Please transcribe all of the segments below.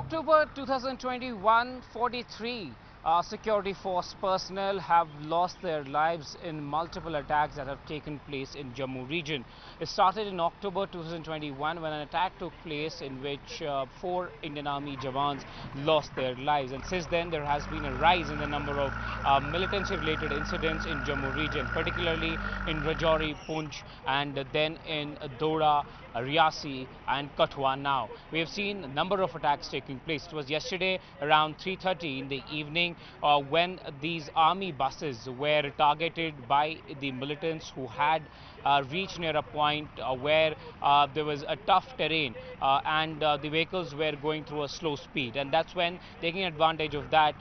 October 2021, 43 security force personnel have lost their lives in multiple attacks that have taken place in Jammu region. It started in October 2021 when an attack took place in which 4 Indian Army Jawans lost their lives, and since then there has been a rise in the number of militancy related incidents in Jammu region, particularly in Rajouri, Poonch, and then in Dora, Riyasi and Kathua. Now we have seen a number of attacks taking place. It was yesterday around 3:30 in the evening when these army buses were targeted by the militants who had reached near a point where there was a tough terrain and the vehicles were going through a slow speed, and that's when, taking advantage of that,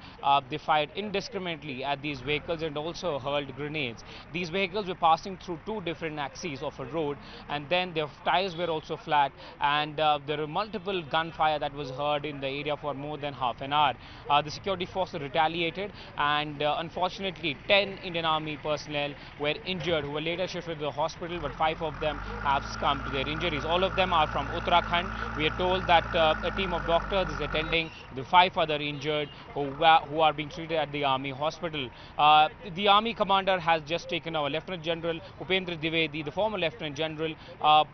they fired indiscriminately at these vehicles and also hurled grenades. These vehicles were passing through two different axes of a road, and then their tires were also flat, and there were multiple gunfire that was heard in the area for more than half an hour. The security forces retaliated, and unfortunately 10 Indian Army personnel were injured, who were later shifted to the hospital, but 5 of them have succumbed to their injuries. All of them are from Uttarakhand. We are told that a team of doctors is attending the 5 other injured who are being treated at the army hospital. The army commander has just taken over. Lieutenant General Upendra Dwivedi, the former Lieutenant General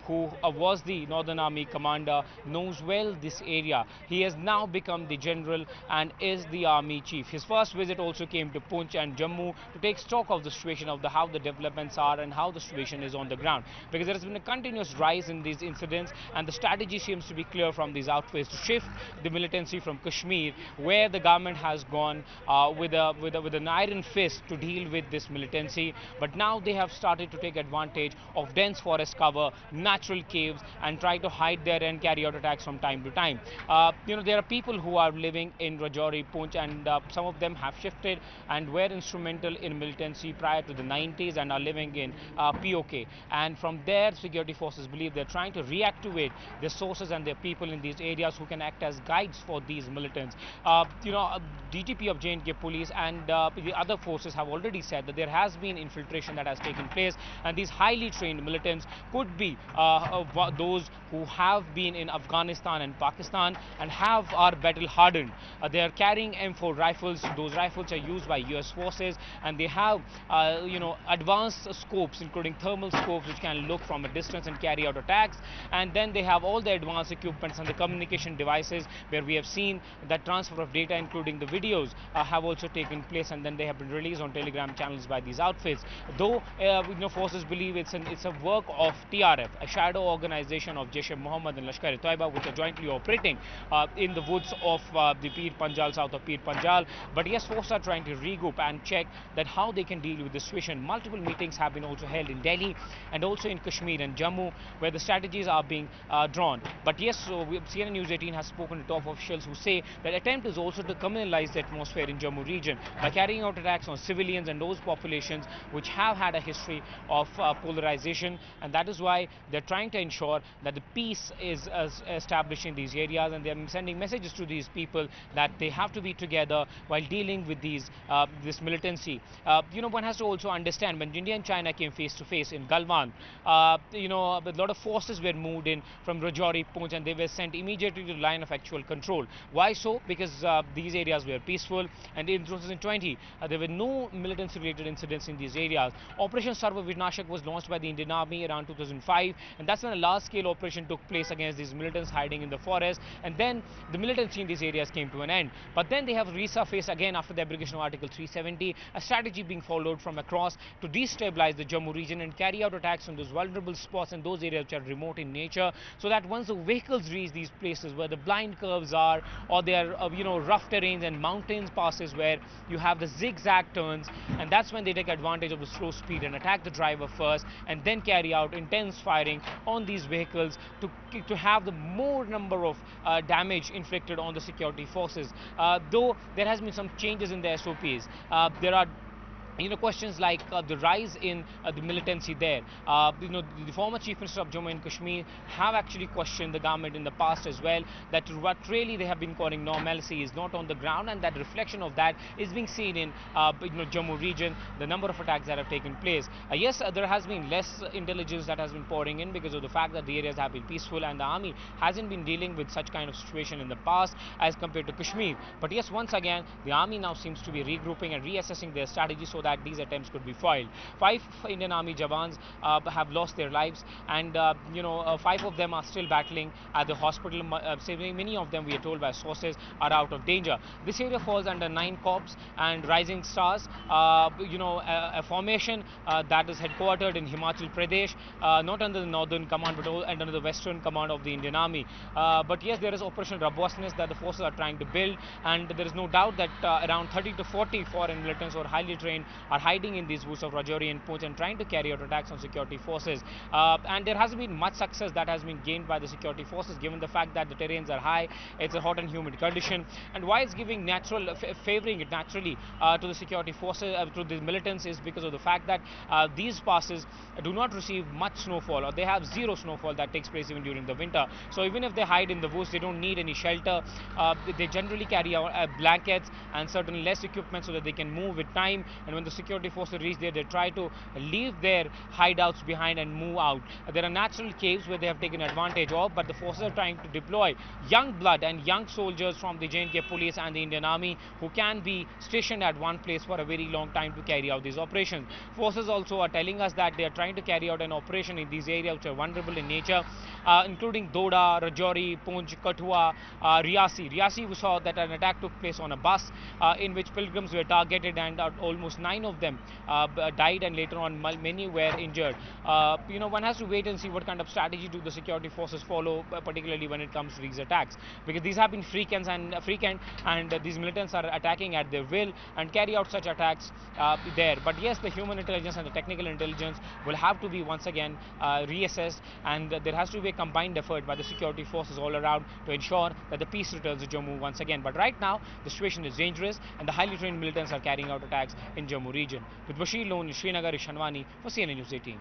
who was the Northern Army commander, knows well this area. He has now become the general and is the army chief. His first visit also came to Poonch and Jammu to take stock of the situation, of how the developments are and how the situation is on the ground, because there has been a continuous rise in these incidents, and the strategy seems to be clear from these outfits to shift the militancy from Kashmir, where the government has gone with an iron fist to deal with this militancy. But now they have started to take advantage of dense forest cover, natural caves, and try to hide there and carry out attacks from time to time. There are people who are living in Rajouri, Poonch, and some of them have shifted and were instrumental in militancy prior to the 90s and are living in POK. And from there, security forces believe they're trying to reactivate their sources and their people in these areas who can act as guides for these militants. DGP of J&K police and the other forces have already said that there has been infiltration that has taken place, and these highly trained militants could be those who have been in Afghanistan and Pakistan and are battle hardened. They are carrying M4 rifles. Those rifles are used by US forces, and they have advanced scopes, including thermal scopes, which can look from a distance and carry out attacks. And then they have all the advanced equipments and the communication devices, where we have seen that transfer of data, including the videos, have also taken place, and then they have been released on Telegram channels by these outfits. Though forces believe it's a work of TRF, a shadow organization of Jaish-e-Mohammed and Lashkar-e-Toiba, which are jointly operating in the woods of the Pir Panjal, south of Pir Panjal. But yes, forces are trying to regroup and check that how they can deal with the situation. Multiple meetings have been also held in Delhi and also in Kashmir and Jammu, where the strategies are being drawn. But yes, so CNN News 18 has spoken to top officials who say that attempt is also to communalize the atmosphere in Jammu region by carrying out attacks on civilians and those populations which have had a history of polarization, and that is why they're trying to ensure that the peace is established in these areas, and they're sending messages to these people that they have to be together while dealing with this militancy. One has to also understand, when India and China came face to face in Galwan, a lot of forces were moved in from Rajouri, Poonch, and they were sent immediately to the line of actual control. Why so? Because these areas were peaceful, and in 2020 there were no militancy related incidents in these areas. Operation Sarva Vinashak was launched by the Indian Army around 2005, and that's when a large scale operation took place against these militants hiding in the forest, and then the militancy in these areas came to an end. But then they have resurfaced again after the abrogation of Article 370, a strategy being followed from across to destabilize the Jammu region and carry out attacks on those vulnerable spots and those areas which are remote in nature, so that once the vehicles reach these places where the blind curves are, or there are rough terrains and mountains passes where you have the zigzag turns, and that's when they take advantage of the slow speed and attack the driver first, and then carry out intense firing on these vehicles to have the more number of damage inflicted on the security forces. Though there has been some changes in the SOPs, there are questions like the rise in the militancy there. The former Chief Minister of Jammu and Kashmir have actually questioned the government in the past as well, that what really they have been calling normalcy is not on the ground, and that reflection of that is being seen in Jammu region, the number of attacks that have taken place. Yes, there has been less intelligence that has been pouring in because of the fact that the areas have been peaceful and the army hasn't been dealing with such kind of situation in the past as compared to Kashmir. But yes, once again, the army now seems to be regrouping and reassessing their strategy so that these attempts could be foiled. 5 Indian Army Jawans have lost their lives, and 5 of them are still battling at the hospital. Many of them, we are told by sources, are out of danger. This area falls under 9 Corps and Rising Stars, a formation that is headquartered in Himachal Pradesh, not under the Northern Command but under the Western Command of the Indian Army. But yes, there is operational robustness that the forces are trying to build, and there is no doubt that around 30 to 40 foreign militants who are highly trained are hiding in these woods of Rajouri and Poonch and trying to carry out attacks on security forces. And there hasn't been much success that has been gained by the security forces, given the fact that the terrains are high, it's a hot and humid condition. And why it's giving favoring it naturally to the security forces, to the militants, is because of the fact that these passes do not receive much snowfall, or they have zero snowfall that takes place even during the winter. So even if they hide in the woods, they don't need any shelter. They generally carry out blankets and certain less equipment so that they can move with time, and when the security forces reach there, they try to leave their hideouts behind and move out. There are natural caves where they have taken advantage of, but the forces are trying to deploy young blood and young soldiers from the J&K police and the Indian Army who can be stationed at one place for a very long time to carry out these operations. Forces also are telling us that they are trying to carry out an operation in these areas which are vulnerable in nature, including Doda, Rajouri, Poonch, Kathua, Riasi. Riasi, we saw that an attack took place on a bus in which pilgrims were targeted, and almost 9 of them died, and later on many were injured. One has to wait and see what kind of strategy do the security forces follow, particularly when it comes to these attacks, because these have been frequent, and these militants are attacking at their will and carry out such attacks there. But yes, the human intelligence and the technical intelligence will have to be once again reassessed, and there has to be a combined effort by the security forces all around to ensure that the peace returns to Jammu once again. But right now, the situation is dangerous, and the highly trained militants are carrying out attacks in Jammu region. With Bashir Lone, Srinagar, Ishanwani for CNN News 18.